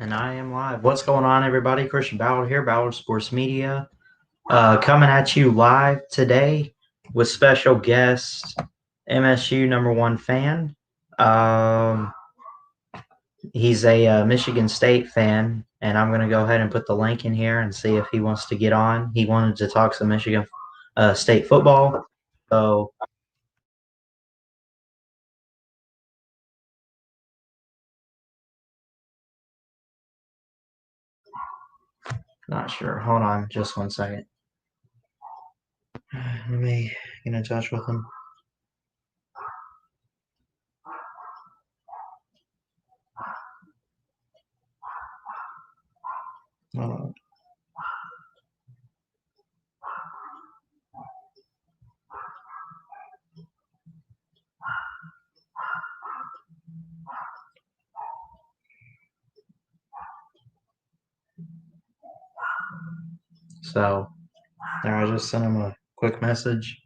And I am live. What's going on, everybody? Christian Ballard here, Ballard Sports Media, coming at you live today with special guest, MSU #1 fan. Um, he's a Michigan State fan, and I'm going to go ahead and put the link in here and see if he wants to get on. He wanted to talk some Michigan State football, so not sure. Hold on, just 1 second. Let me get in touch with him. Hold on. So there, I just sent him a quick message.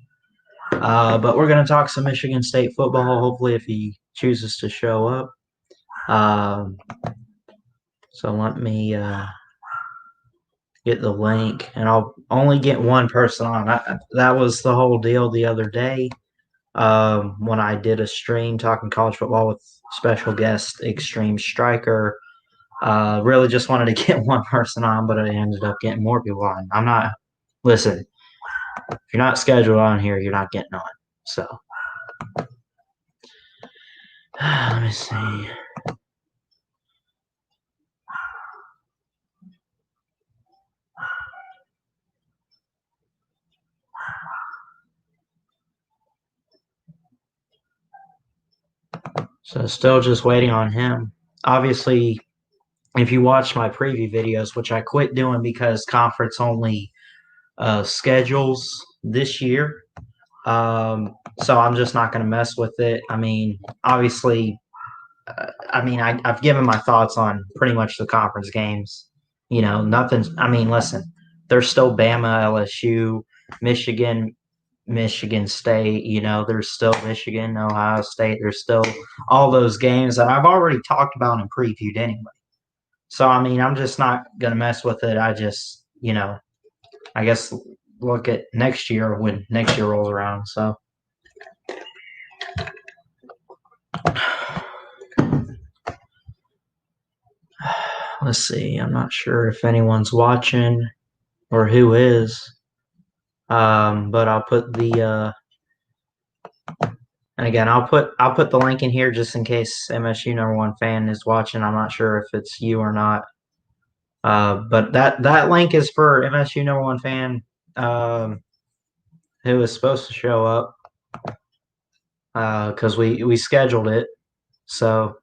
But we're going to talk some Michigan State football, hopefully, if he chooses to show up. Um, so let me get the link, and I'll only get one person on. That was the whole deal the other day when I did a stream talking college football with special guest Extreme Striker. Really just wanted to get one person on, but I ended up getting more people on. Listen, if you're not scheduled on here, you're not getting on. So let me see. So still just waiting on him. Obviously, if you watch my preview videos, which I quit doing because conference only schedules this year, so I'm just not going to mess with it. I mean, obviously, I've given my thoughts on pretty much the conference games. You know, nothing's. I mean, listen, there's still Bama, LSU, Michigan, Michigan State. You know, there's still Michigan, Ohio State. There's still all those games that I've already talked about and previewed anyway. So I mean, I'm just not gonna mess with it. I just, I guess look at next year when next year rolls around. So let's see. I'm not sure if anyone's watching or who is. But I'll put the and again I'll put the link in here just in case MSU #1 fan is watching. I'm not sure if it's you or not. But that link is for MSU #1 fan who is supposed to show up because we scheduled it. So,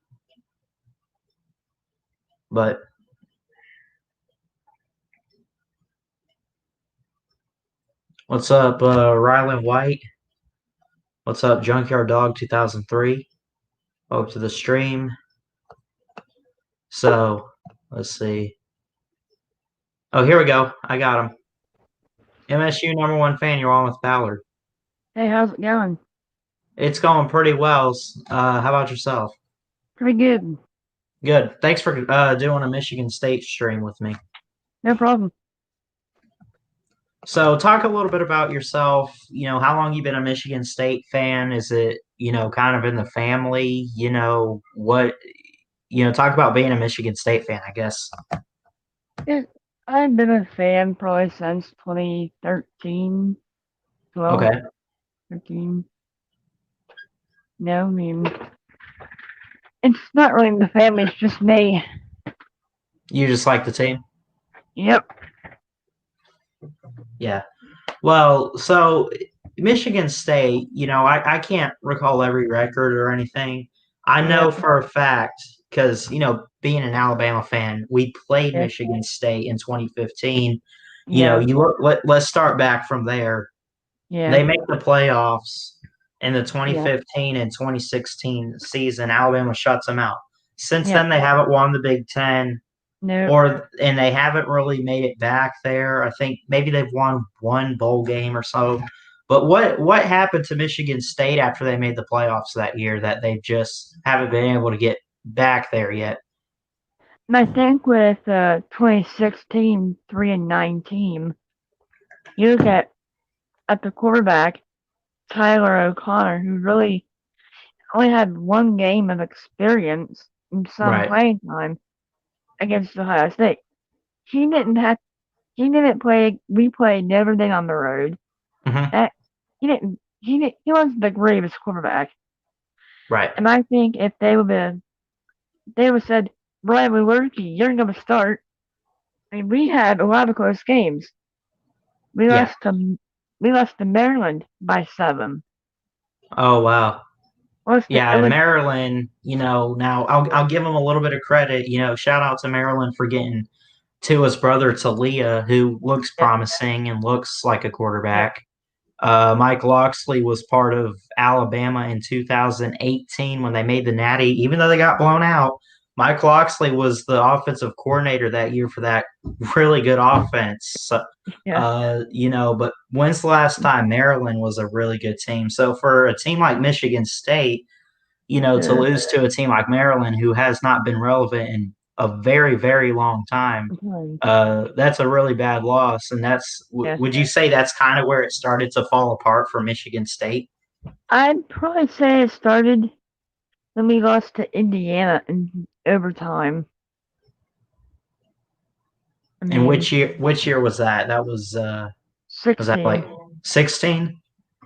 but what's up, Rylan White? What's up, Junkyard Dog 2003? Welcome to the stream. So, let's see. Oh, here we go. I got him. MSU #1 fan, you're on with Ballard. Hey, how's it going? It's going pretty well. How about yourself? Pretty good. Good. Thanks for doing a Michigan State stream with me. No problem. So, talk a little bit about yourself. You know, how long you been a Michigan State fan? Is it, kind of in the family? Talk about being a Michigan State fan, I guess. I've been a fan probably since 2013, 12, Okay. 13. No, I mean, it's not really the family, it's just me. You just like the team? Yep. Yeah. Well, so Michigan State, I can't recall every record or anything. I know for a fact because, being an Alabama fan, we played Michigan State in 2015. Let's start back from there. Yeah. They make the playoffs in the 2015 and 2016 season. Alabama shuts them out. Since then, they haven't won the Big Ten. No. And they haven't really made it back there. I think maybe they've won one bowl game or so. But what happened to Michigan State after they made the playoffs that year that they just haven't been able to get back there yet? And I think with the 2016 3-9 team, you look at the quarterback, Tyler O'Connor, who really only had one game of experience and some Right. playing time against Ohio State. He didn't have he didn't play we played Notre Dame on the road. Hmm. That he wasn't the greatest quarterback. Right. And I think if they would have said, Bradley Lurkey, you're gonna start. I mean, we had a lot of close games. We Yeah. lost to we lost to Maryland by 7. Oh wow. Lost to Yeah, and Illinois. Maryland, now I'll give them a little bit of credit. Shout out to Maryland for getting Tua's brother Talia, who looks Yeah, promising and looks like a yeah, quarterback. Mike Loxley was part of Alabama in 2018 when they made the Natty. Even though they got blown out, Mike Loxley was the offensive coordinator that year for that really good offense. yeah, But when's the last time Maryland was a really good team? So for a team like Michigan State, to yeah. lose to a team like Maryland who has not been relevant in a very, very long time, that's a really bad loss. And Yeah. would you say that's kind of where it started to fall apart for Michigan State? I'd probably say it started when we lost to Indiana in overtime. I And mean, which year was that? Was that 16. like 16?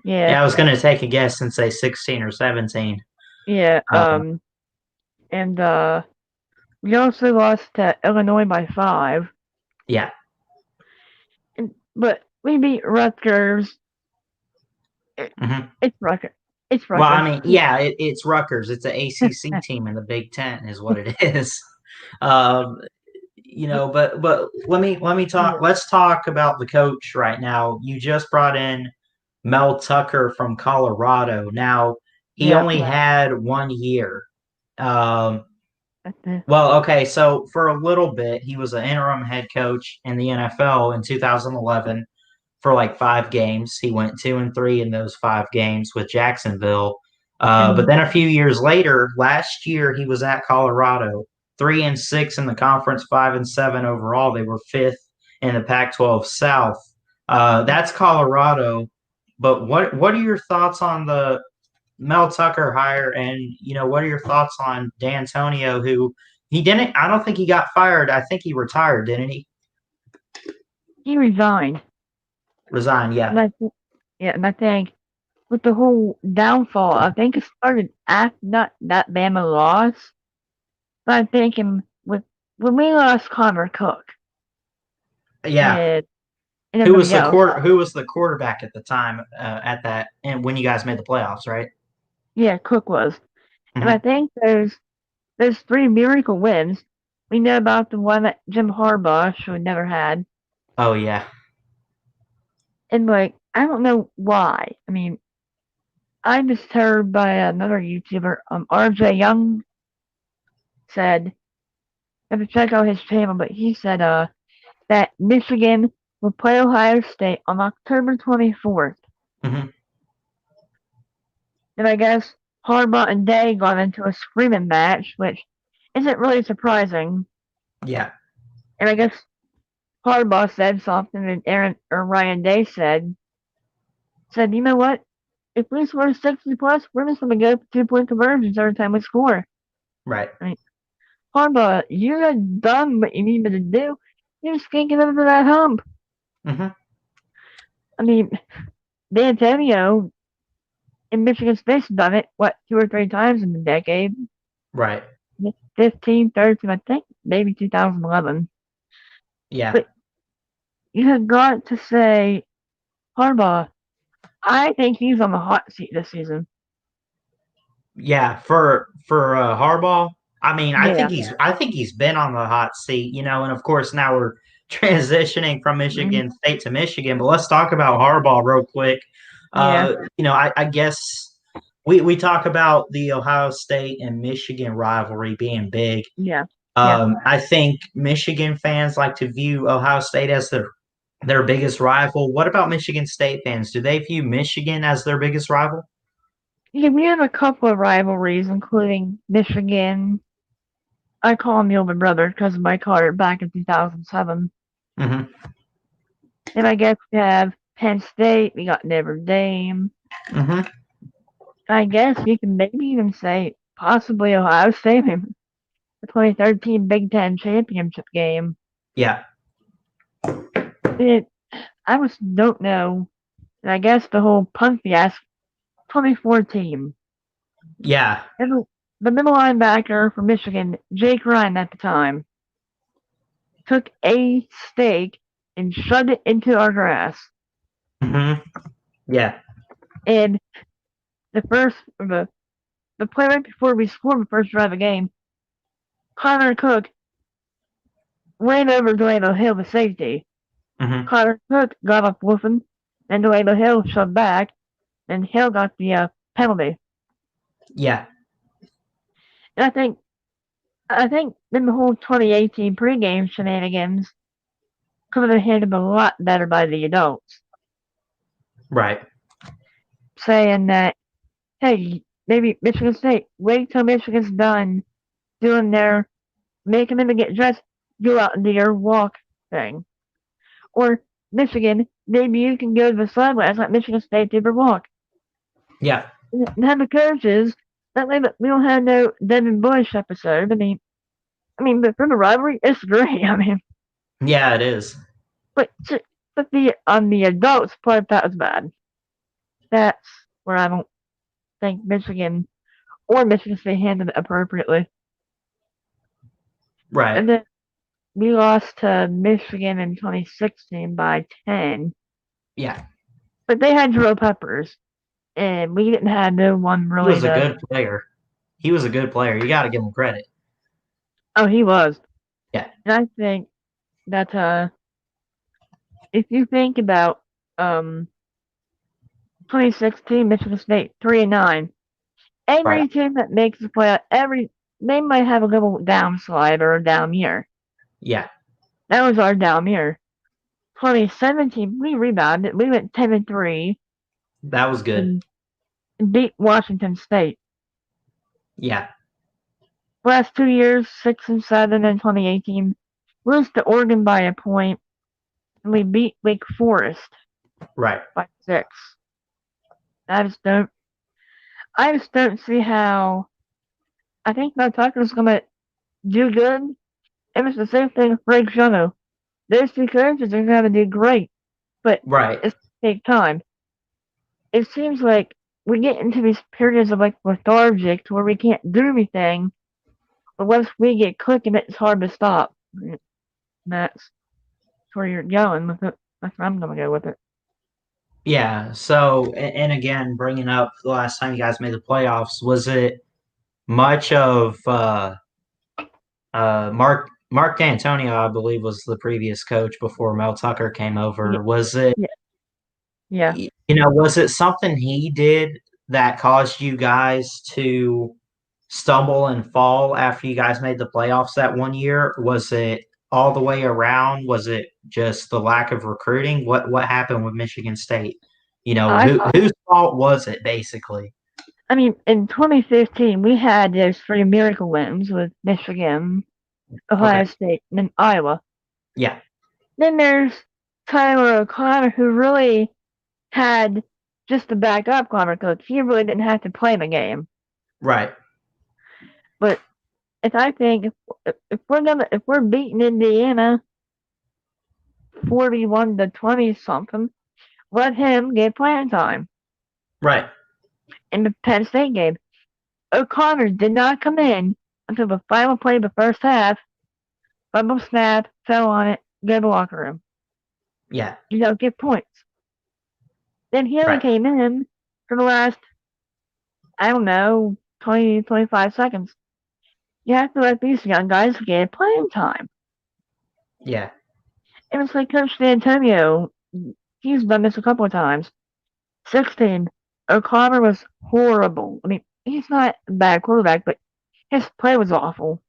Yeah, Yeah, I was going to take a guess and say 16 or 17. yeah. Uh, And we also lost to Illinois by 5. yeah. But we beat Rutgers. It, Hmm. it's Rutgers. It's Well, I Rutgers. mean, yeah, it's Rutgers. It's an ACC team in the Big Ten, is what it is. Um, but let me talk. Yeah, Let's talk about the coach right now. You just brought in Mel Tucker from Colorado. Now he yeah. only had 1 year. Um, Okay. well, okay, so for a little bit, he was an interim head coach in the NFL in 2011 for like 5 games. He went 2-3 in those 5 games with Jacksonville. But And then a few years later, last year he was at Colorado, 3-6 in the conference, 5-7 overall. They were fifth in the Pac-12 South. That's Colorado. But what are your thoughts on the Mel Tucker hire? And what are your thoughts on D'Antonio, who he didn't? I don't think he got fired. I think he retired, didn't he? he resigned. Resign, And yeah. I think with the whole downfall, I think it started after not that Bama loss. But I'm thinking with when we lost Connor Cook Yeah. and everybody else, Who was the quarterback at the time at that and when you guys made the playoffs, right? yeah, Cook was. And I Hmm. think there's 3 miracle wins. We know about the one that Jim Harbaugh should never had. Oh yeah. And I don't know why. I mean, I just heard by another YouTuber, RJ Young said, I have to check out his channel, but he said that Michigan will play Ohio State on October 24th. Hmm. And I guess Harbaugh and Day got into a screaming match, which isn't really surprising. Yeah. And I guess Harbaugh said something, and Aaron or Ryan Day said, you know what? If we score 60 plus, we're just going to go 2-point conversions every time we score. Right. I mean, Harbaugh, you're done what you need me to do. You just can't get over that hump. Hmm. I mean, D'Antonio in Michigan State's done it, 2 or 3 times in the decade? Right. 15, 13, I think, maybe 2011. Yeah. But you have got to say, Harbaugh, I think he's on the hot seat this season. Yeah, for Harbaugh, I mean, Yeah. I think he's been on the hot seat, and of course now we're transitioning from Mm, Michigan State to Michigan, but let's talk about Harbaugh real quick. yeah. I guess we talk about the Ohio State and Michigan rivalry being big. Yeah. Yeah. I think Michigan fans like to view Ohio State as their biggest rival. What about Michigan State fans? Do they view Michigan as their biggest rival? Yeah, we have a couple of rivalries, including Michigan, I call him the older brother because of my career back in 2007. Mm-hmm. And I guess we have Penn State, we got Notre Dame. Mm-hmm. I guess you can maybe even say possibly Ohio State in the 2013 Big Ten championship game. Yeah. I just don't know. And I guess the whole punt fiasco, 2014. Yeah. The middle linebacker for Michigan, Jake Ryan at the time, took a steak and shoved it into our grass. Mm-hmm. Yeah. And the play right before we scored the first drive of the game, Connor Cook ran over Delano Hill, the safety. Mm-hmm. Connor Cook got off woofing, and Delano Hill shoved back, and Hill got the penalty. Yeah. And I think in the whole 2018 pregame shenanigans could have been handled a lot better by the adults, Right. saying that, hey, maybe Michigan State, wait till Michigan's done doing their making them get dressed, go out and do your walk thing. Or Michigan, maybe you can go to the sidelines like Michigan State did their walk. Yeah. And have the coaches. That way, we don't have no Devin Bush episode. But for the rivalry, it's great. Yeah, it is. But the on the adults part, that was bad. That's where I don't think Michigan or Michigan State handled it appropriately. Right. And then we lost to Michigan in 2016 by 10. Yeah. But they had Drew Peppers, and we didn't have no one He really was a to. good player. He was a good player. You got to give him credit. Oh, he was. Yeah. And I think that if you think about 2016 Michigan State 3-9, Right. every team that makes the playoff, they might have a little downslide or a down year. Yeah. That was our down year. 2017, we rebounded. We went 10-3 That was good. and beat Washington State. Yeah. Last 2 years, 6-7, and 2018, lose to Oregon by a point, and we beat Wake Forest Right. by 6. I just don't see how. I think Mel Tucker's gonna do good. And it's the same thing with Greg Schiano. Those two coaches are gonna do great, but Right. it's gonna take time. It seems like we get into these periods of like lethargic to where we can't do anything, but once we get clicking, it's hard to stop. And that's where you're going with it. That's where I'm gonna go with it. Yeah. So, and again, bringing up the last time you guys made the playoffs, was it much of Mark D'Antonio, I believe, was the previous coach before Mel Tucker came Yeah, over. Was it, yeah, yeah. was it something he did that caused you guys to stumble and fall after you guys made the playoffs that one year? Was it all the way around? Was it just the lack of recruiting? What happened with Michigan State? I Whose fault was it basically? in 2015 we had those 3 miracle wins with Michigan, Okay. Ohio State, and then Iowa. Yeah. Then there's Tyler O'Connor, who really had just to back up Connor Cook. He really didn't have to play the game. Right. But I think if we're beating Indiana 41-20 something, let him get playing time. Right. In the Penn State game, O'Connor did not come in until the final play of the first half. Fumble snap, fell on it, go to the locker room. Yeah. You don't get points. Then he only Right. came in for the last, I don't know, 20, 25 seconds. You have to let these young guys get playing time. Yeah. And it's like Coach D'Antonio, he's done this a couple of times. 16, O'Connor was horrible. He's not a bad quarterback, but his play was awful.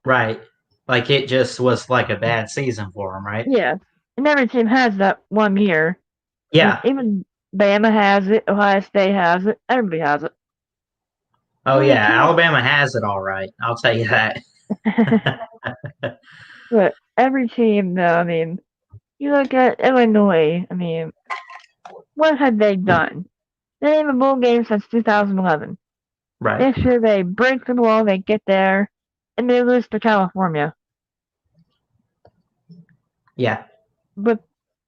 Right. Like it just was like a bad season for him, right? Yeah. And every team has that one year. Yeah. Even Bama has it, Ohio State has it, everybody has it. Oh yeah, Alabama has it all right. I'll tell you that. But every team, though, I mean, you look at Illinois, I mean, what had they done? They have a bowl game since 2011. Right. This year they break the wall, they get there, and they lose to California. Yeah. But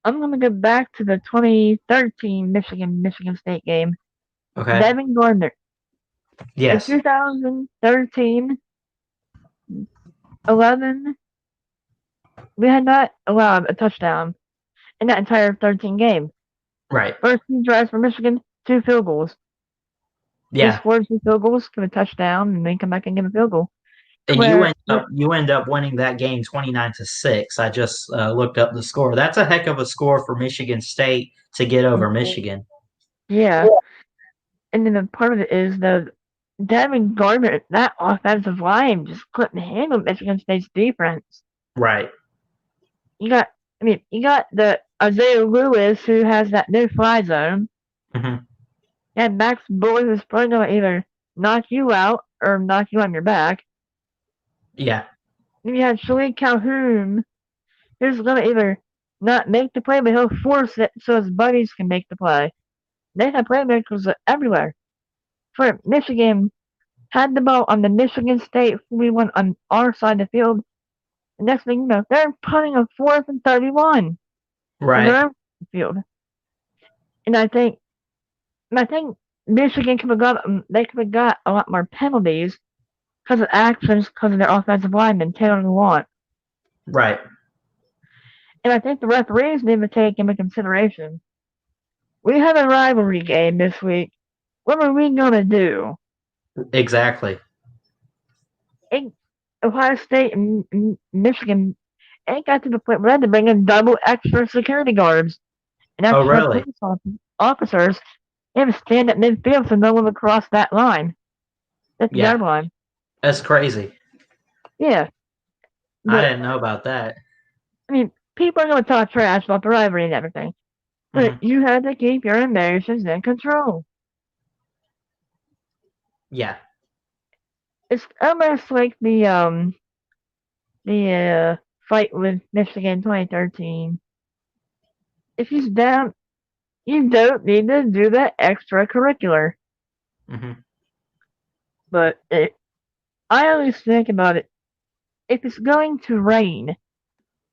I'm going to go back to the 2013 Michigan State game. Okay. Devin Gardner. In Yes. 2013, 11, we had not allowed a touchdown in that entire 13 game. Right. First two drives for Michigan, 2 field goals. They Yeah. scored 2 field goals, give a touchdown, and then come back and give a field goal. And Where you end up winning that game 29-6. I just looked up the score. That's a heck of a score for Michigan State to get over Michigan. yeah, and then the part of it is the Devin Gardner, that offensive line just couldn't handle Michigan State's defense. Right. You got, you got the Isaiah Lewis who has that new fly zone, Hmm. and Max Bully who's probably going to either knock you out or knock you on your back. Yeah. Then you had Shalik Calhoun who's going to either not make the play, but he'll force it so his buddies can make the play. They had playmakers everywhere. For Michigan, had the ball on the Michigan State 41 on our side of the field. The next thing you know, they're punting a 4th and 31 on Right. their own field. And I think Michigan could have got a lot more penalties because of actions, because of their offensive linemen, Taylor and Watt. Right. And I think the referees need to take into consideration. We have a rivalry game this week. What are we gonna do? Exactly. Ohio State and Michigan ain't got to the point where they had to bring in double extra security guards and Oh, extra really? police officers. They have to stand at midfield so no one would cross that line. That's the Yeah. yard line. That's crazy. Yeah. I But didn't know about that. people are gonna talk trash about the rivalry and everything. But Hmm. you have to keep your emotions in control. Yeah. It's almost like the fight with Michigan 2013. If he's down, you don't need to do that extracurricular. Hmm. But I always think about it. If it's going to rain,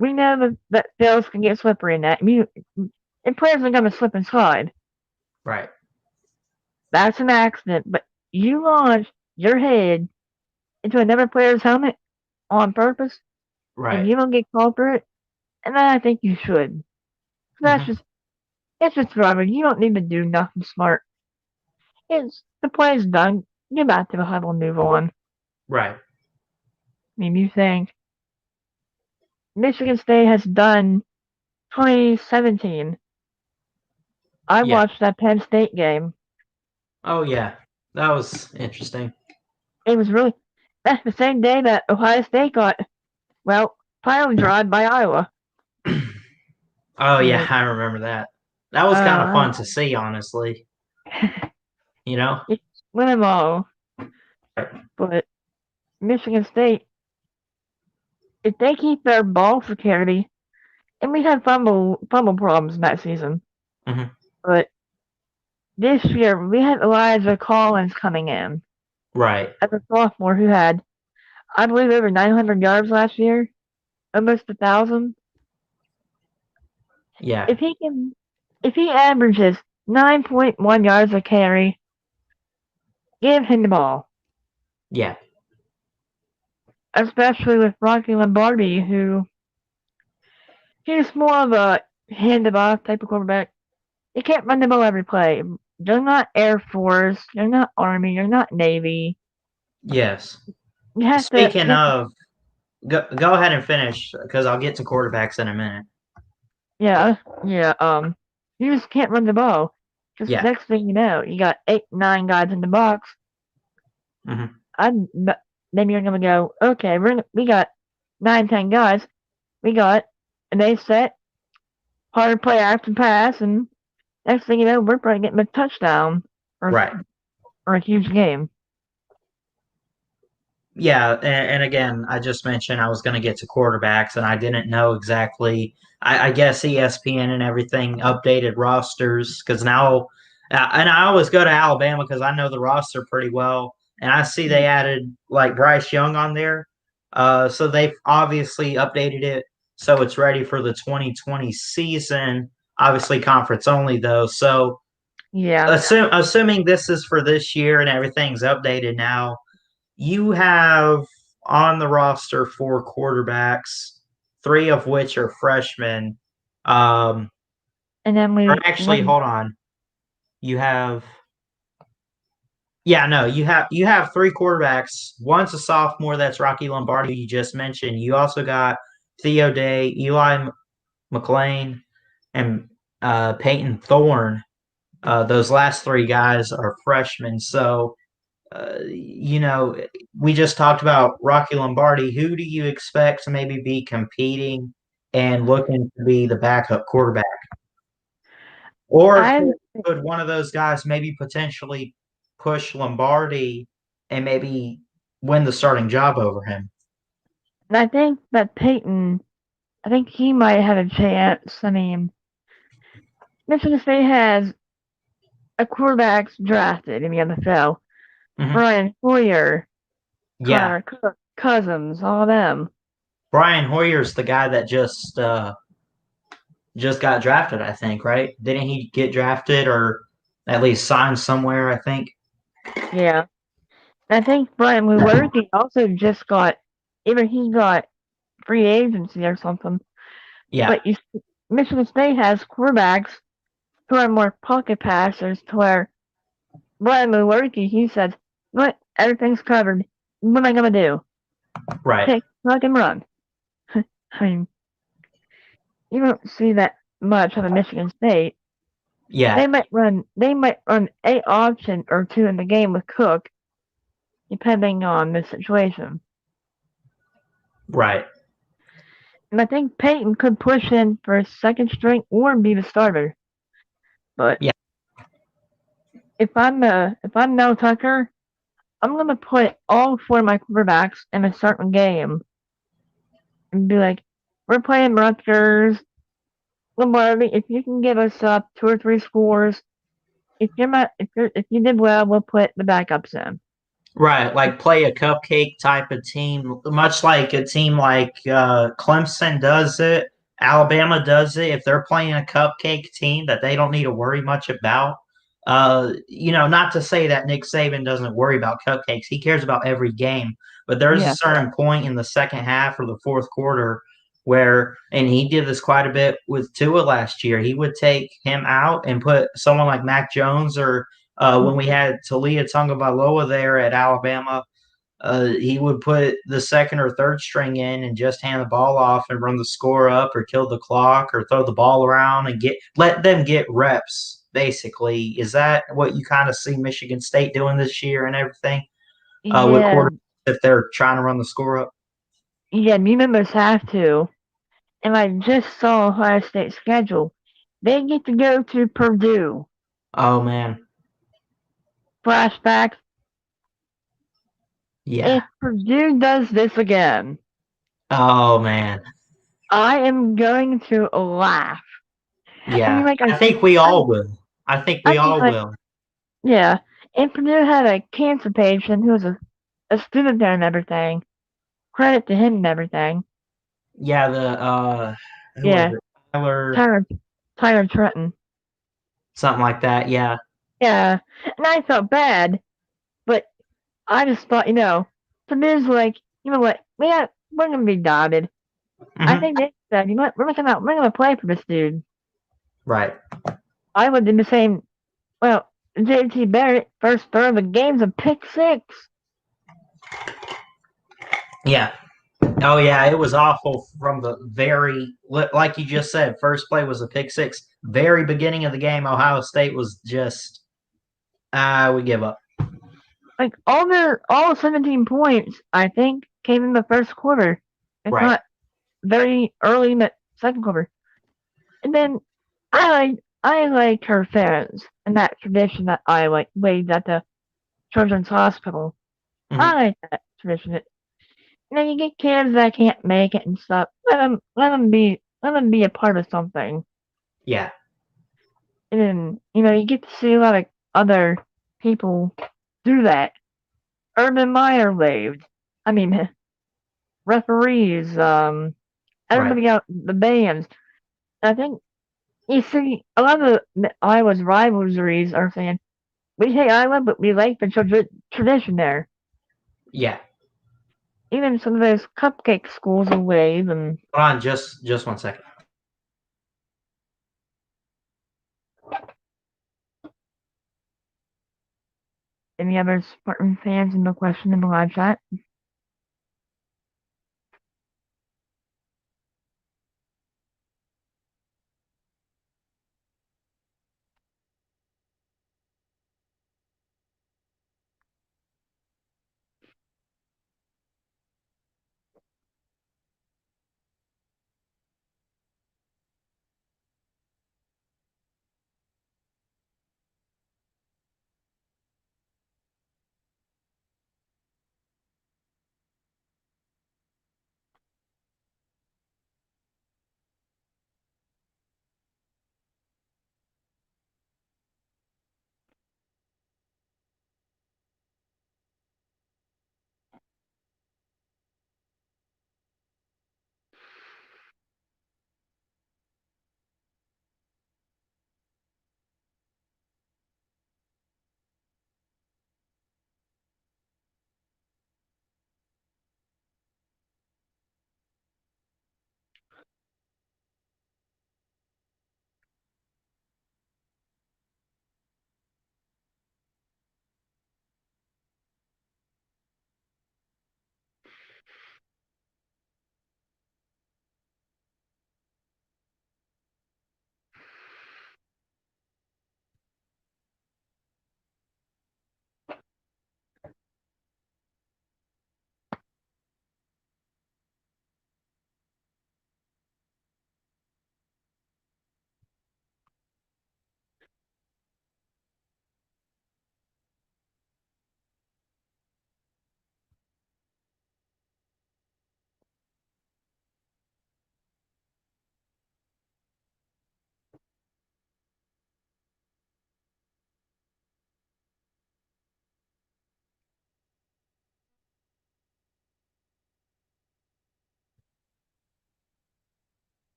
we know that fields can get slippery in that. And players are going to slip and slide. Right. That's an accident. But you launch your head into another player's helmet on purpose, and Right. you don't get called for it, and I think you should. That's Hmm. just it's just driving. You don't need to do nothing smart. It's the play's done. Get back to the huddle and move on. Right. You think Michigan State has done 2017. I Yeah. watched that Penn State game. Oh, yeah. That was interesting. It was really that's the same day that Ohio State got pile drive by Iowa. Oh, yeah. And I remember that. That was kind of uh, fun to see, honestly. You know? it's win them all. But Michigan State, if they keep their ball security, and we had fumble problems in that season, Hmm. but this year we had Elijah Collins coming in Right. as a sophomore who had, I believe, over 900 yards last year, almost 1,000. Yeah. If he averages 9.1 yards a carry, give him the ball. Yeah. Especially with Rocky Lombardi, who he's more of a hand it off type of quarterback. You can't run the ball every play. You're not Air Force. You're not Army. You're not Navy. Yes. You have to. Speaking of, go ahead and finish because I'll get to quarterbacks in a minute. Yeah, yeah. You just can't run the ball. Because Yeah. next thing you know, you got 8, 9 guys in the box. Hmm. Then you're gonna go, okay, we got 9, 10 guys. We got an A set, hard play action pass, and next thing you know, we're probably getting a touchdown or Right. or a huge game. Yeah, and again, I just mentioned I was going to get to quarterbacks, and I didn't know exactly. I guess ESPN and everything updated rosters because now, and I always go to Alabama because I know the roster pretty well, and I see they added like Bryce Young on there, so they've obviously updated it so it's ready for the 2020 season. Obviously, conference only though. So, Yeah. assuming this is for this year and everything's updated now, you have on the roster four quarterbacks, three of which are freshmen. Um, And then or we actually, went, hold on. You have yeah, no, you have three quarterbacks. One's a sophomore, that's Rocky Lombardi, who you just mentioned. You also got Theo Day, Eli McLean, and Peyton Thorne. Those last three guys are freshmen. So you know, we just talked about Rocky Lombardi. Who do you expect to maybe be competing and looking to be the backup quarterback? Or I could one of those guys maybe potentially push Lombardi and maybe win the starting job over him? I think that Peyton, I think he might have a chance. I mean, Michigan State has a quarterbacks drafted in the NFL. Hmm. Brian Hoyer, Yeah, Connor Cousins, all them. Brian Hoyer's the guy that just got drafted, I think, right? Didn't he get drafted or at least signed somewhere, I think? Yeah. I think Brian Lewerke also just got, either he got free agency or something. Yeah, But Michigan State has quarterbacks who are more pocket passers to where Brian Lewerke, he said, what, everything's covered. What am I going to do? right. Pick, plug, and run. I mean, you don't see that much out of Michigan State. Yeah, They might run a option or two in the game with Cook, depending on the situation. right. And I think Peyton could push in for a second string or be the starter. But Yeah. if I'm Mel Tucker, I'm gonna put all four of my quarterbacks in a certain game and be like, we're playing Rutgers, Lombardi. If you can give us up two or three scores, if you did well, we'll put the backups in. Right, like play a cupcake type of team, much like a team like Clemson does it, Alabama does it. If they're playing a cupcake team that they don't need to worry much about, not to say that Nick Saban doesn't worry about cupcakes. He cares about every game, but there's a Yeah, certain point in the second half or the fourth quarter where, and he did this quite a bit with Tua last year. He would take him out and put someone like Mac Jones or when we had Talia Tagovailoa there at Alabama, he would put the second or third string in and just hand the ball off and run the score up or kill the clock or throw the ball around and let them get reps. Basically, is that what you kind of see Michigan State doing this year and everything with yeah, quarter if they're trying to run the score up? yeah. New members have to. And I just saw Ohio State's schedule. They get to go to Purdue. Oh man, Flashback. yeah. If Purdue does this again, Oh man, I am going to laugh. I mean, yeah. like I think we I, all will. I think I we mean, all like, will. yeah. And Purdue had a cancer patient who was a student there and everything. Credit to him and everything. Yeah, the who was Yeah, it? Tyler, Tyler, Tyler Trenton. something like that. Yeah. Yeah, and I felt bad, but I just thought, Purdue's like, you know what? We're gonna be dotted. I Hmm. think they said, you know what? We're gonna play for this dude. Right. I would do the same. Well, JT Barrett first throw of the game's a pick six. Yeah. Oh yeah, it was awful from the very like you just said. First play was a pick six. Very beginning of the game, Ohio State was just we give up. Like all 17 points, I think, came in the first quarter. If Right. not very early in the second quarter. And then I like her fans and that tradition that I like waged at the Children's Hospital. Hmm. I like that tradition. You get kids that can't make it and stuff. Let them be a part of something. Yeah. And then, you get to see a lot of other people do that. Urban Meyer waved. I mean, referees, Right. everybody out, the bands. I think you see a lot of Iowa's rivalries are saying we hate Iowa, but we like the tradition there. Yeah. Even some of those cupcake schools will wave. And Hold on, just 1 second. any other Spartan fans in the question in the live chat?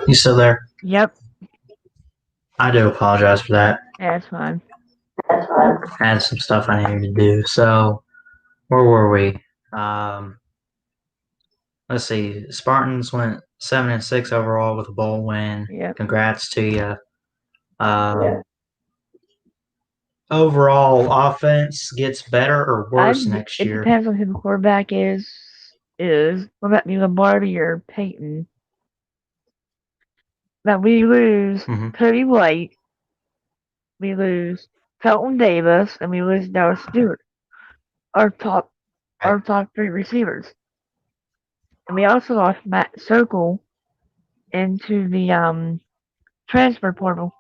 You still there? Yep, I do apologize for that. that's fine. I had some stuff I needed to do. So, where were we? Um, let's see. Spartans went 7-6 overall with a bowl win. Yep. Congrats to you. Yeah. Overall, offense gets better or worse next It year? depends on who the quarterback is. What about me, Lombardi or Peyton? Now we lose Mm-hmm. Cody White, we lose Felton Davis, and we lose Dallas Stewart. Our top Right. our top three receivers. And we also lost Matt Sokol into the transfer portal.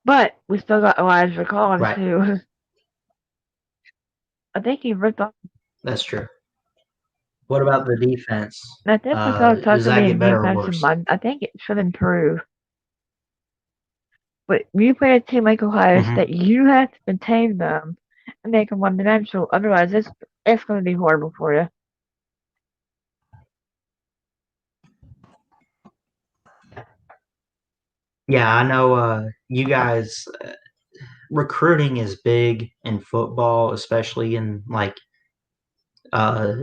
But we still got Elijah Collins, Right. who I think he ripped off. That's true. What about the defense? And I think without Does Tucker that being get better or defensive worse? mind, I think it should improve. But when you play a team like Ohio Mm-hmm. State, you have to contain them and make them one dimensional. Otherwise, it's going to be horrible for you. Yeah, I know. You guys, recruiting is big in football, especially in like, uh,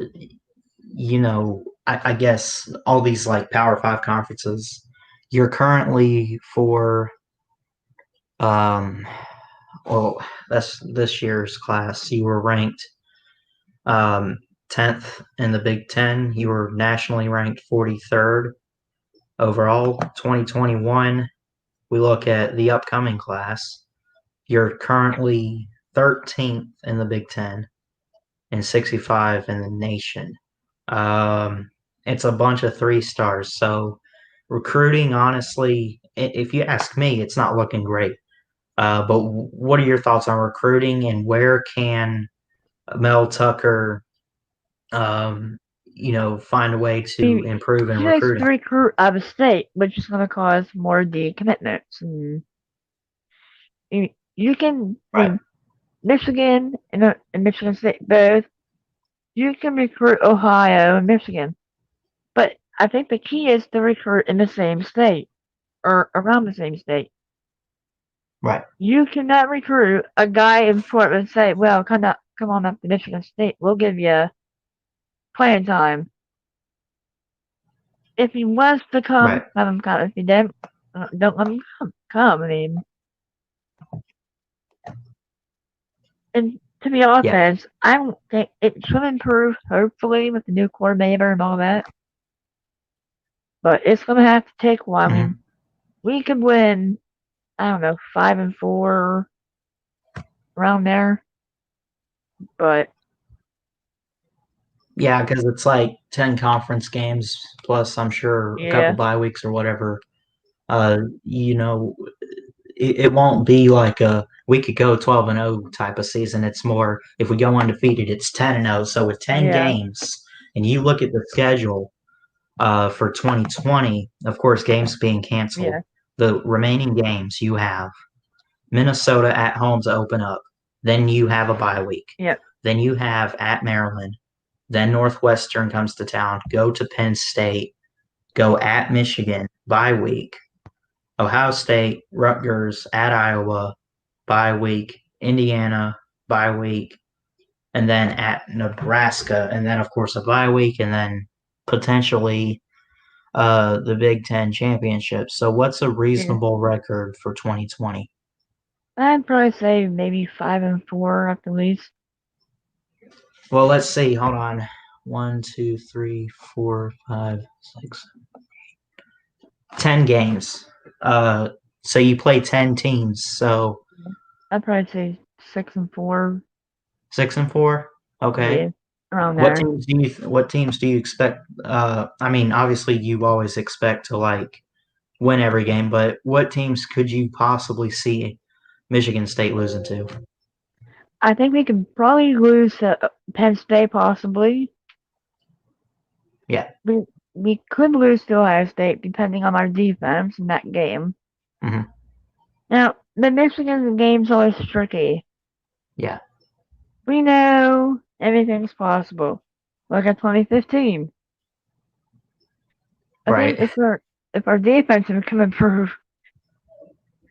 I guess all these like Power Five conferences. You're currently for, um, well, that's this year's class. You were ranked 10th in the Big Ten. You were nationally ranked 43rd overall. 2021. We look at the upcoming class. You're currently 13th in the Big Ten and 65 in the nation. Um, it's a bunch of 3 stars. So recruiting, honestly, if you ask me, it's not looking great. But what are your thoughts on recruiting and where can Mel Tucker, um, find a way I to mean, improve in he likes recruiting. to recruit out of state, which is going to cause more decommitments. And you can, I Right, mean, Michigan and Michigan State both, you can recruit Ohio and Michigan. But I think the key is to recruit in the same state or around the same state. right, You cannot recruit a guy in Portland and say, well, come on up to Michigan State. We'll give you playing time. If he wants to come, right. let him come. If he don't let him come. I mean, and to be Yeah. honest, I don't think it should improve, hopefully, with the new coordinator and all that. But it's going to have to take a while. I mean, Hmm. we could win, I don't know, 5-4 around there. But Yeah, because it's like 10 conference games plus, I'm sure, a couple yeah, bye weeks or whatever. Uh, you know, it won't be like we could go 12-0 type of season. It's more if we go undefeated, it's 10-0. So with 10 yeah, games, and you look at the schedule for 2020, of course, games being canceled. yeah, The remaining games you have Minnesota at home to open up. Then you have a bye week. yeah, Then you have at Maryland. Then Northwestern comes to town. Go to Penn State. Go at Michigan. Bye week. Ohio State, Rutgers, at Iowa, bye week, Indiana, bye week, and then at Nebraska, and then of course a bye week, and then potentially the Big Ten championship. So what's a yeah. reasonable record for 2020? I'd probably say maybe 5-4 at the least. Well, let's see. Hold on. One, two, three, four, five, six, 10 games. Uh, so you play 10 teams. So I'd probably say 6-4. 6-4. Okay. Yeah, around there. What teams do you expect? I mean, obviously you always expect to like win every game, but what teams could you possibly see Michigan State losing to? I think we could probably lose to Penn State, possibly. Yeah. We we could lose to Ohio State depending on our defense in that game. Hmm. Now, the Michigan game's always tricky. Yeah. We know everything's possible. Look at 2015. I think Right. if our defense can improve,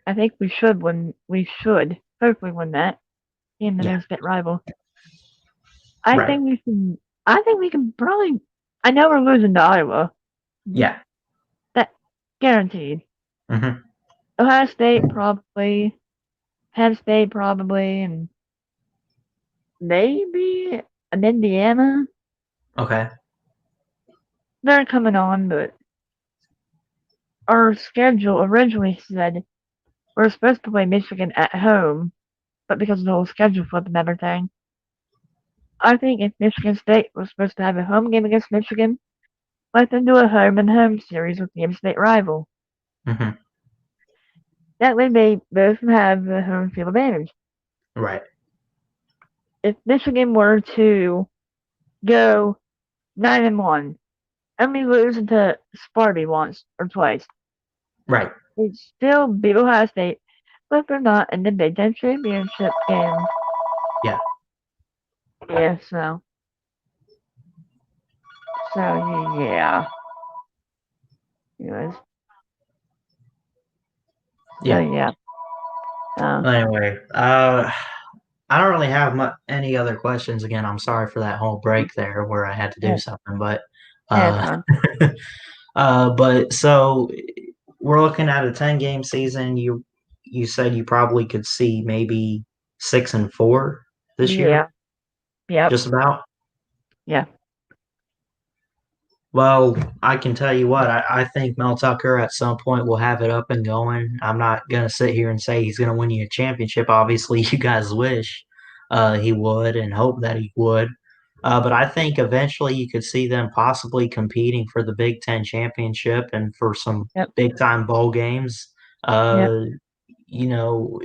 I think we should win. We should hopefully win that in the Yeah. next state rival. I Right. think we can. I think we can probably. I know we're losing to Iowa. Yeah. That guaranteed. Hmm. Ohio State probably. Penn State probably, and maybe an Indiana. Okay. They're coming on, but our schedule originally said we're supposed to play Michigan at home, but because of the whole schedule flip and everything, I think if Michigan State was supposed to have a home game against Michigan, let them do a home and home series with the in-state rival. Hmm. That way they both have the home field advantage. Right. If Michigan were to go 9-1, only losing to Sparty once or twice, Right. they'd still beat Ohio State, but they're not in the Big Ten championship game. Yeah. Yeah, so yeah. Anyways, so Yeah. yeah. Uh, Anyway, I don't really have any other questions. Again, I'm sorry for that whole break there where I had to do yeah, something, but yeah, it's uh, fine. but so we're looking at a 10 game season. You said you probably could see maybe 6-4 this year, Yeah, yep, just about. yeah, Well, I can tell you what, I think Mel Tucker at some point will have it up and going. I'm not going to sit here and say he's going to win you a championship. Obviously, you guys wish he would and hope that he would. But I think eventually you could see them possibly competing for the Big Ten championship and for some yep, big time bowl games. yep, Uh,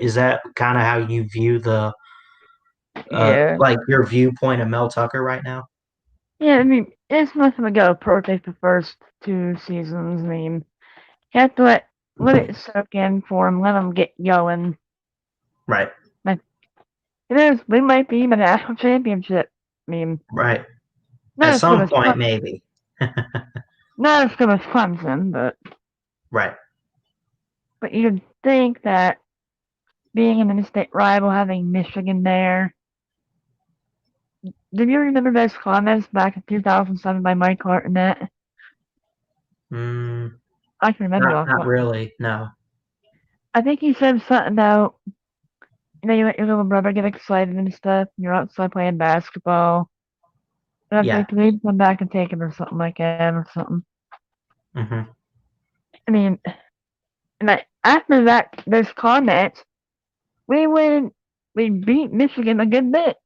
is that kind of how you view yeah. like your viewpoint of Mel Tucker right now? Yeah, I mean, it's not gonna go perfect the first 2 seasons. I mean, you have to let it soak in for them, let them get going. Right. Like, it is. We might be in a national championship. I mean, Right. At not as good some as point, maybe. not as good as Clemson, Right. but you'd think that being an in-state rival, having Michigan there. Do you remember those comments back in 2007 by Mike Hartnett? Mm, I can remember those. not really. No. I think he said something about, you let your little brother get excited and stuff, and you're outside playing basketball. And I Yeah. think please come back and take him or something like that or something. Hmm. I mean, after those comments, we beat Michigan a good bit.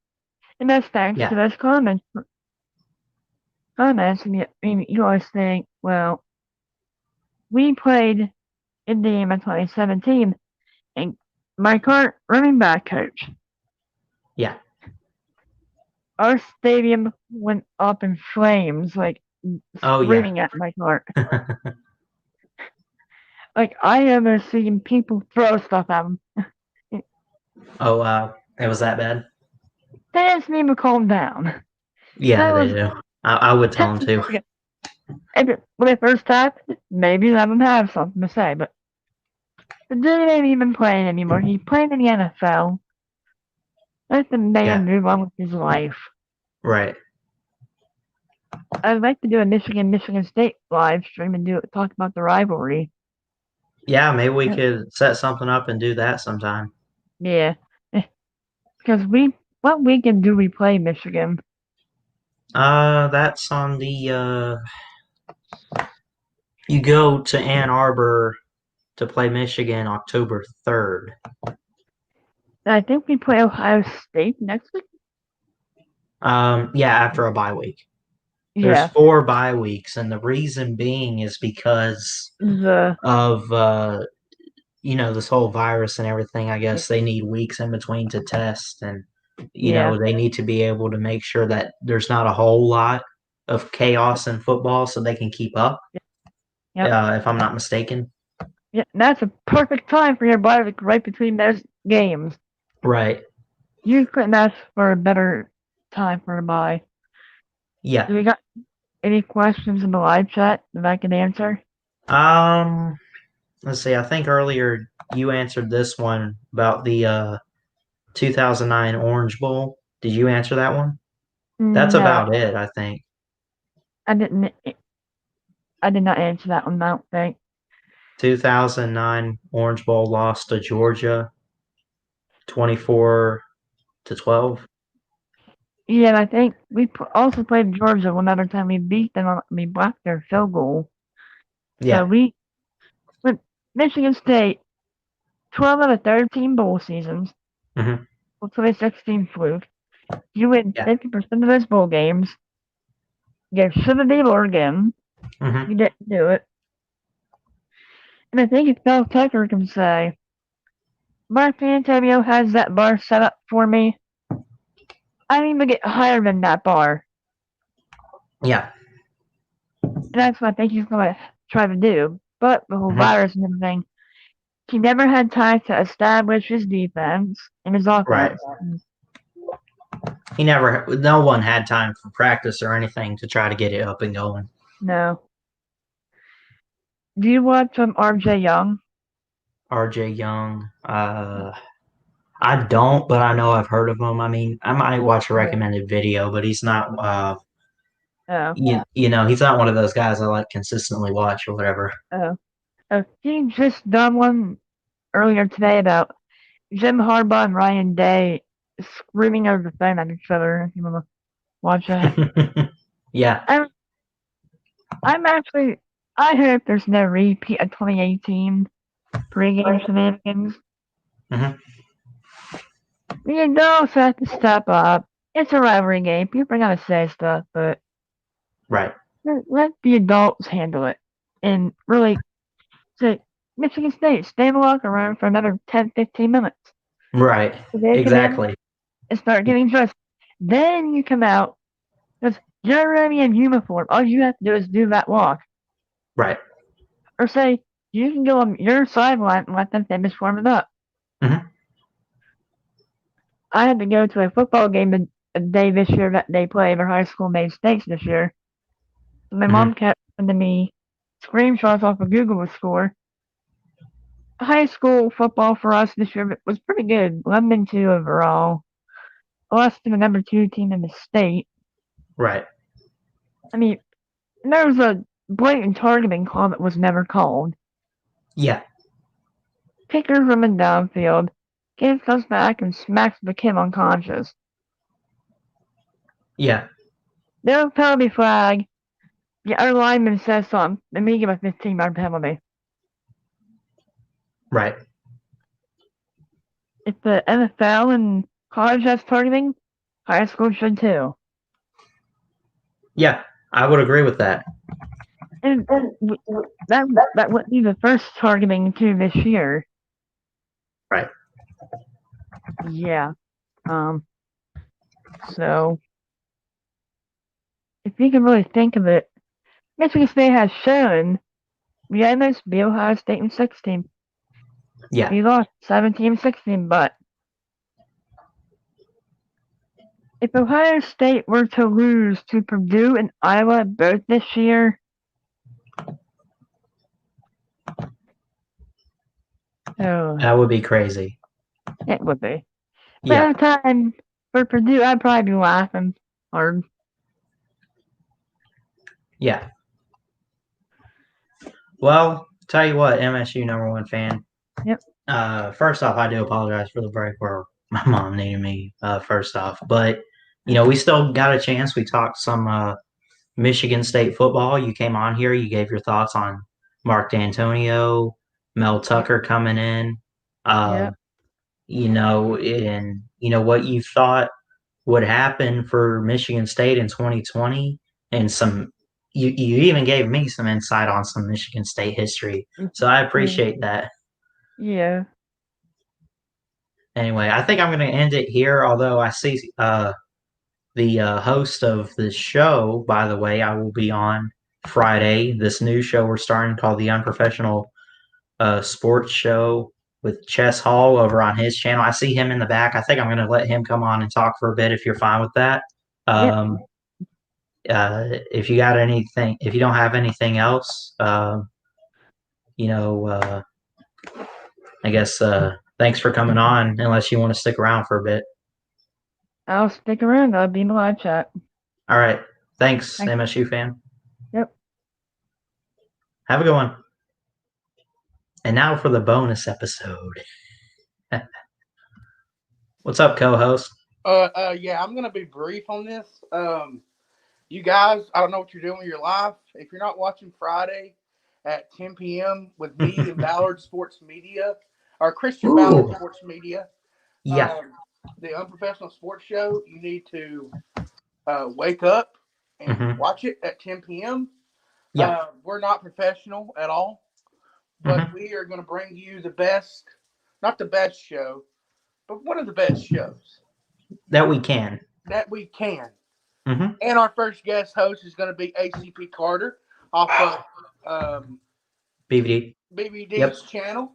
And that's thanks Yeah. to those comments. And you always think, well, we played Indiana 2017, and my current running back coach, Yeah. our stadium went up in flames, like Oh, yeah. screaming at my heart. Like I ever seen people throw stuff at them. Oh, wow. It was that bad? They just need to calm down. Yeah, That they was do. I would tell them Texas to. Michigan. When they first happened, maybe let them have something to say, but the dude ain't even playing anymore. He's playing in the NFL. Let the Yeah. man move on with his life. Right. I'd like to do a Michigan State live stream and talk about the rivalry. Yeah, maybe we could set something up and do that sometime. Yeah, because what weekend do we play Michigan? That's on the you go to Ann Arbor to play Michigan October 3rd. I think we play Ohio State next week. Yeah, after a bye week. There's Yeah, 4 bye weeks, and the reason being is because the of this whole virus and everything. I guess they need weeks in between to test, and yeah, they need to be able to make sure that there's not a whole lot of chaos in football, so they can keep up. yep, If I'm not mistaken. yeah. That's a perfect time for your bye week right between those games. Right. You couldn't ask for a better time for a bye. Yeah. Do we got any questions in the live chat that I can answer? Um. Let's see. I think earlier you answered this one about the 2009 Orange Bowl. Did you answer that one? That's No, about it, I think. I didn't. I did not answer that one. I don't think. 2009 Orange Bowl lost to Georgia 24-12. Yeah, and I think we also played Georgia one other time. We beat them on. We blocked their field goal. So Yeah. we went Michigan State 12 out of 13 bowl seasons. Hmm. Well, 2016 fluke. You win Yeah. 50% of those bowl games. You should have beat Oregon. Hmm. You didn't do it. And I think if Mel Tucker can say, Mark Antonio has that bar set up for me, I need to get higher than that bar. Yeah. And that's what I think he's going to try to do. But the whole Hmm. virus and everything, he never had time to establish his defense and his Right. offense. No one had time for practice or anything to try to get it up and going. No. Do you watch RJ Young? RJ Young. I don't, but I know I've heard of him. I mean, I might watch a Yeah. recommended video, but he's not. Oh. He's not one of those guys I like consistently watch or whatever. Oh. Oh. He just done one earlier today about Jim Harbaugh and Ryan Day screaming over the phone at each other. If you want to watch that, Yeah. I'm, I'm actually. I hope there's no repeat of 2018 pregame shenanigans. Hmm. You don't have to step up. It's a rivalry game. People are gonna say stuff, but Right. let the adults handle it. And really say, Michigan State, stay in the locker room for another 10, 15 minutes. Right. So they come in Exactly. and start getting dressed. Then you come out. Because you're already in uniform. All you have to do is do that walk. Right. Or say, you can go on your sideline and let them finish warming up. Hmm. I had to go to a football game a day this year that they played. Our high school made states this year. So my Hmm. mom kept sending me screenshots off of Google score. High school football for us this year was pretty good. 11-2 overall. Less than the number 2 team in the state. Right. I mean, there was a blatant targeting call that was never called. Yeah. Kicker from the downfield gets us back and smacks the kid unconscious. Yeah. No penalty flag. The other lineman says something, and we give a 15-yard penalty. Right. If the NFL and college has targeting, high school should too. Yeah. I would agree with that. And that wouldn't be the first targeting too this year. Right. Yeah. So if you can really think of it, Michigan State has shown we almost beat Ohio State in 16. Yeah. We lost 17-16, but if Ohio State were to lose to Purdue and Iowa both this year, oh, That would be crazy. it would be. But Yeah. at the time, for Purdue, I'd probably be laughing hard. Yeah. Well, tell you what, MSU #1 fan. Yep. First off, I do apologize for the break where my mom needed me. First off, but we still got a chance. We talked some Michigan State football. You came on here. You gave your thoughts on Mark D'Antonio, Mel Tucker coming in. Yep. And what you thought would happen for Michigan State in 2020, and some. You even gave me some insight on some Michigan State history, so I appreciate that. Yeah. Anyway, I think I'm going to end it here. Although I see the host of this show, by the way, I will be on Friday. This new show we're starting called the Unprofessional Sports Show with Chess Hall over on his channel. I see him in the back. I think I'm going to let him come on and talk for a bit if you're fine with that. Yep. If you got anything, if you don't have anything else, you know, I guess thanks for coming on. Unless you want to stick around for a bit. I'll stick around. I'll be in the live chat. All right. Thanks, Thanks. MSU fan. Yep. Have a good one. And now for the bonus episode. What's up, co-host? Yeah, I'm gonna be brief on this. You guys, I don't know what you're doing with your life. If you're not watching Friday at 10 p.m. with me and Ballard Sports Media, or Christian Ballard Sports Media, Yeah. The Unprofessional Sports Show, you need to wake up and watch it at 10 p.m. Yeah. We're not professional at all, but we are going to bring you the best, not the best show, but one of the best shows that we can. And our first guest host is going to be ACP Carter off of BBD's channel.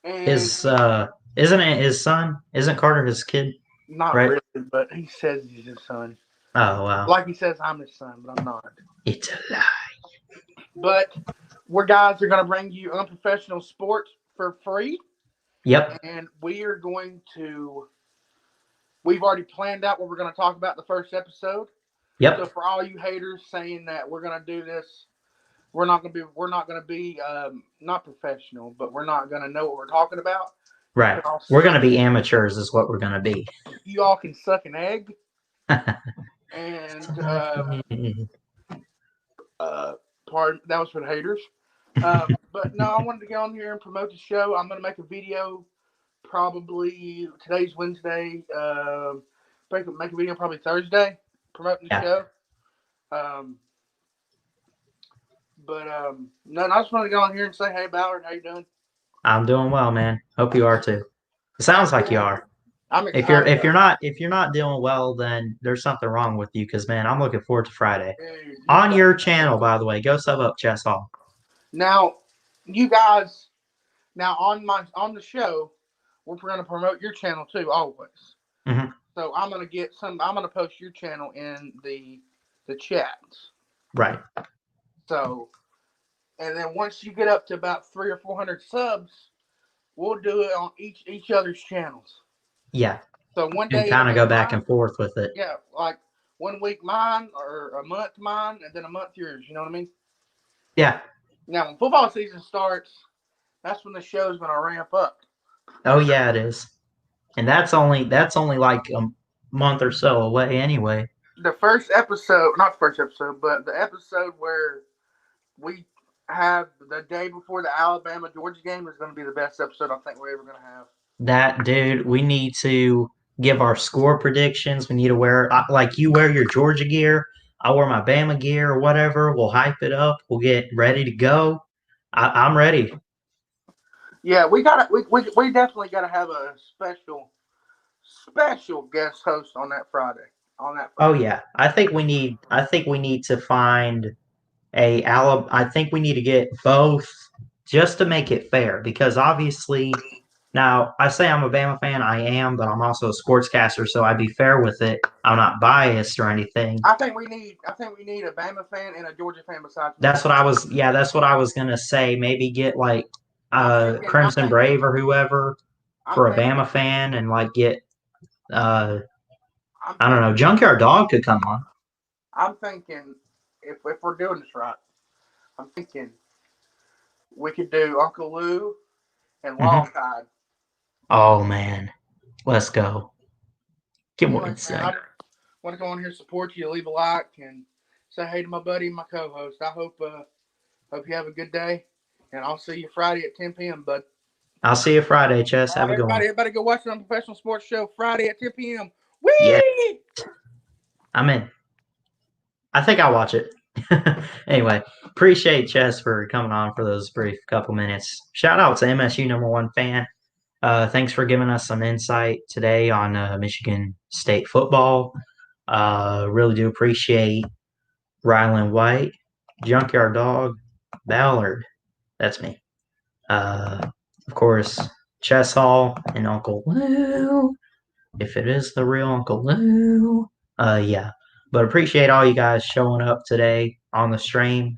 And isn't it his son? Isn't Carter his kid? Not right? really, but he says he's his son. Oh, wow. Like he says I'm his son, but I'm not. It's a lie. But we're guys are going to bring you unprofessional sports for free. Yep. And we've already planned out what we're going to talk about in the first episode. Yep. So for all you haters saying that we're going to do this, we're not going to be not professional, but we're not going to know what we're talking about. Right. We're going to be amateurs is what we're going to be. You all can suck an egg. And pardon, that was for the haters. But no, I wanted to get on here and promote the show. I'm going to make a video probably, today's Wednesday, make a video probably Thursday promoting the show. No, I just wanted to go on here and say, hey, Ballard, how you doing? I'm doing well, man. Hope you are too. It sounds like you are. I'm If excited. if you're not doing well, then there's something wrong with you. Because man, I'm looking forward to Friday Dude, on your channel. By the way, go sub up Chess Hall. Now, you guys, now on the show, we're going to promote your channel too, always. Mhm. So I'm going to post your channel in the chats. Right. So, and then once you get up to about 300 or 400 subs, we'll do it on each other's channels. Yeah. So one And day kind of go back mine, and forth with it. yeah, like 1 week mine or a month mine, and then a month yours. You know what I mean? Yeah. Now, when football season starts, that's when the show's going to ramp up. Oh yeah, it is. And that's only like a month or so away anyway. The first episode, not the first episode, but the episode where we have the day before the Alabama Georgia game is going to be the best episode I think we're ever going to have. That dude, we need to give our score predictions. We need to wear like you wear your Georgia gear, I wear my Bama gear or whatever. We'll hype it up. We'll get ready to go. I'm ready. Yeah, we definitely gotta have a special guest host on that Friday. Oh yeah, I think we need to find I think we need to get both just to make it fair because obviously now I say I'm a Bama fan, I am, but I'm also a sportscaster, so I'd be fair with it. I'm not biased or anything. I think we need a Bama fan and a Georgia fan besides me. That's what I was gonna say. Maybe get like Crimson Brave or whoever for a Bama fan and like get I don't know, Junkyard Dog could come on. I'm thinking if we're doing this right, I'm thinking we could do Uncle Lou and Long Tide. Oh man, let's go. Get Anyway, one man, second. I want to go on here, support you, leave a like, and say hey to my buddy and my co-host. I hope you have a good day, and I'll see you Friday at 10 p.m. Bud. I'll see you Friday, Chess. Have a good one. Everybody go watch it on Professional Sports Show Friday at 10 p.m. Whee! Yeah. I'm in. I think I'll watch it. Anyway, appreciate Chess for coming on for those brief couple minutes. Shout out to MSU #1 fan. Thanks for giving us some insight today on Michigan State football. Really do appreciate Rylan White, Junkyard Dog, Ballard. That's me. Of course, Chess Hall and Uncle Lou. If it is the real Uncle Lou. Yeah. But appreciate all you guys showing up today on the stream.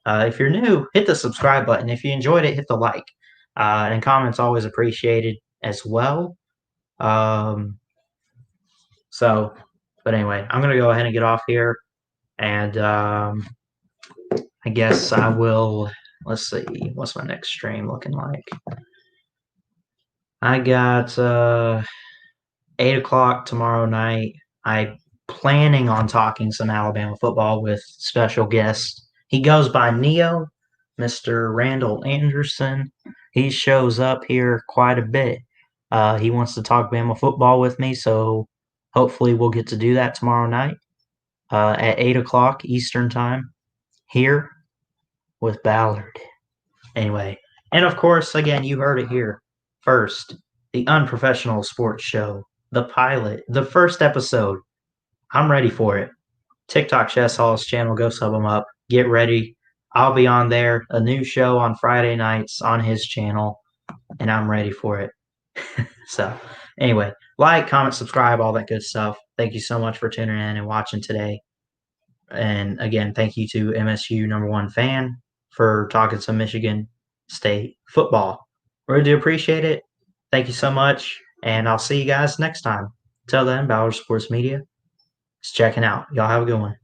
If you're new, hit the subscribe button. If you enjoyed it, hit the like. And comments always appreciated as well. But anyway, I'm going to go ahead and get off here. And I guess I will, let's see, what's my next stream looking like? I got 8 o'clock tomorrow night. I'm planning on talking some Alabama football with special guests. He goes by Neo, Mr. Randall Anderson. He shows up here quite a bit. He wants to talk Bama football with me, so hopefully we'll get to do that tomorrow night at 8 o'clock Eastern Time here with Ballard. Anyway, and of course, again, you heard it here first. The Unprofessional Sports Show, the pilot, the first episode. I'm ready for it. TikTok Chess Hall's channel, go sub him up. Get ready. I'll be on there. A new show on Friday nights on his channel, and I'm ready for it. So, anyway, like, comment, subscribe, all that good stuff. Thank you so much for tuning in and watching today. And again, thank you to MSU #1 fan for talking some Michigan State football. Really do appreciate it. Thank you so much, and I'll see you guys next time. Till then, Ballard Sports Media is checking out. Y'all have a good one.